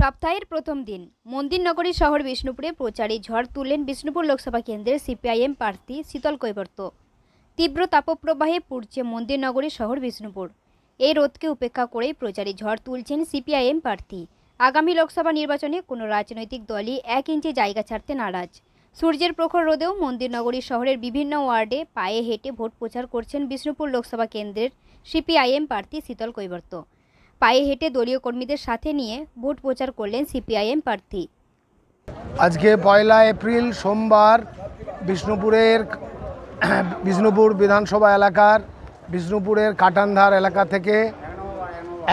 সপ্তাহের প্রথম দিন মন্দিরনগরী শহর বিষ্ণুপুরে প্রচারে ঝড় তুললেন বিষ্ণুপুর লোকসভা কেন্দ্রের সিপিআইএম প্রার্থী শীতল কৈবর্ত। তীব্র তাপপ্রবাহে পুড়ছে মন্দিরনগরী শহর বিষ্ণুপুর। এই রোদকে উপেক্ষা করেই প্রচারে ঝড় তুলছেন সিপিআইএম প্রার্থী। আগামী লোকসভা নির্বাচনে কোনো রাজনৈতিক দলই 1 ইঞ্চি জায়গা ছাড়তে নারাজ। সূর্যের প্রখর রোদেও মন্দিরনগরী শহরের বিভিন্ন ওয়ার্ডে পায়ে হেঁটে ভোট প্রচার করছেন বিষ্ণুপুর লোকসভা কেন্দ্রের সিপিআইএম প্রার্থী শীতল কৈবর্ত। পায়ে হেঁটে দলীয় কর্মীদের সাথে নিয়ে ভোট প্রচার করলেন সিপিআইএম প্রার্থী। আজকে 1 এপ্রিল সোমবার বিষ্ণুপুর বিধানসভা এলাকার বিষ্ণুপুরের কাটানধার এলাকা থেকে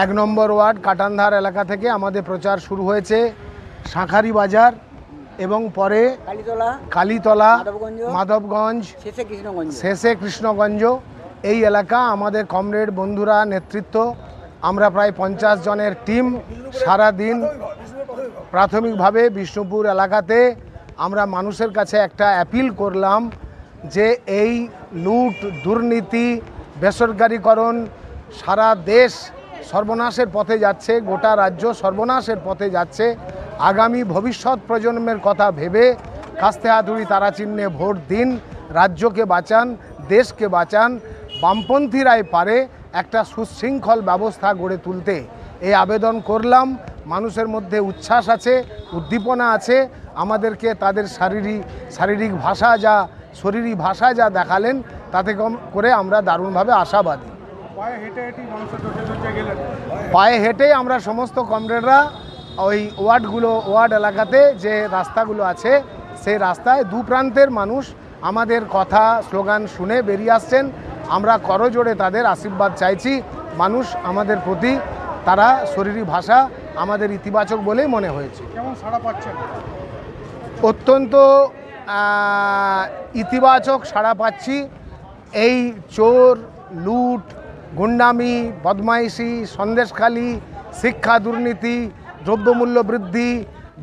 1 নম্বর ওয়ার্ড কাটানধার এলাকা থেকে আমাদের প্রচার শুরু হয়েছে। শাঁখারি বাজার এবং পরে কালীতলা, মাধবগঞ্জ, শেষে কৃষ্ণগঞ্জ এই এলাকা আমাদের কমরেড বন্ধুরা নেতৃত্ব আমরা প্রায় 50 জনের টিম সারা দিন প্রাথমিকভাবে বিষ্ণুপুর এলাকাতে আমরা মানুষের কাছে একটা অ্যাপিল করলাম যে এই লুট, দুর্নীতি, বেসরকারিকরণ সারা দেশ সর্বনাশের পথে যাচ্ছে, গোটা রাজ্য সর্বনাশের পথে যাচ্ছে। আগামী ভবিষ্যৎ প্রজন্মের কথা ভেবে কাস্তে হাতুড়ি তারা চিহ্নে ভোট দিন, রাজ্যকে বাঁচান, দেশকে বাঁচান। বামপন্থীরাই পারে একটা সুশৃঙ্খল ব্যবস্থা গড়ে তুলতে। এই আবেদন করলাম। মানুষের মধ্যে উচ্ছ্বাস আছে, উদ্দীপনা আছে। আমাদেরকে তাদের শারীরিক ভাষা যা দেখালেন তাতে করে আমরা দারুণভাবে আশাবাদী। পায়ে হেঁটে আমরা সমস্ত কমরেডরা ওই ওয়ার্ড এলাকাতে যে রাস্তাগুলো আছে সেই রাস্তায় দু প্রান্তের মানুষ আমাদের কথা স্লোগান শুনে বেরিয়ে আসছেন। আমরা করজোড়ে তাদের আশীর্বাদ চাইছি। মানুষ আমাদের প্রতি তারা শরীরী ভাষা আমাদের ইতিবাচক বলেই মনে হয়েছে। কেমন সাড়া পাচ্ছেন? অত্যন্ত ইতিবাচক সাড়া পাচ্ছি। এই চোর, লুট, গুন্ডামি, বদমাইশি, সন্দেশখালি, শিক্ষা দুর্নীতি, দ্রব্যমূল্য বৃদ্ধি,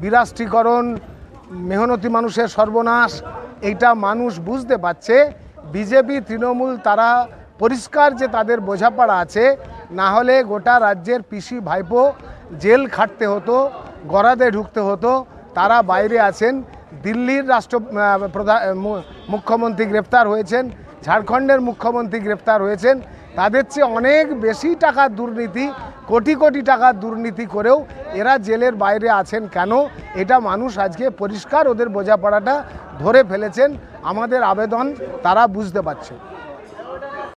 বিরাষ্ট্রীকরণ, মেহনতি মানুষের সর্বনাশ, এইটা মানুষ বুঝতে পারছে। বিজেপি, তৃণমূল তারা পরিষ্কার যে তাদের বোঝাপড়া আছে, না হলে গোটা রাজ্যের পিসি ভাইপো জেল খাটতে হতো, গরাদে ঢুকতে হতো। তারা বাইরে আছেন। দিল্লির মুখ্যমন্ত্রী গ্রেপ্তার হয়েছেন, ঝাড়খণ্ডের মুখ্যমন্ত্রী গ্রেপ্তার হয়েছেন। তাদের চেয়ে অনেক বেশি টাকার দুর্নীতি, কোটি কোটি টাকার দুর্নীতি করেও এরা জেলের বাইরে আছেন কেন? এটা মানুষ আজকে পরিষ্কার ওদের বোঝাপড়াটা ধরে ফেলেছেন। আমাদের আবেদন তারা বুঝতে পারছে।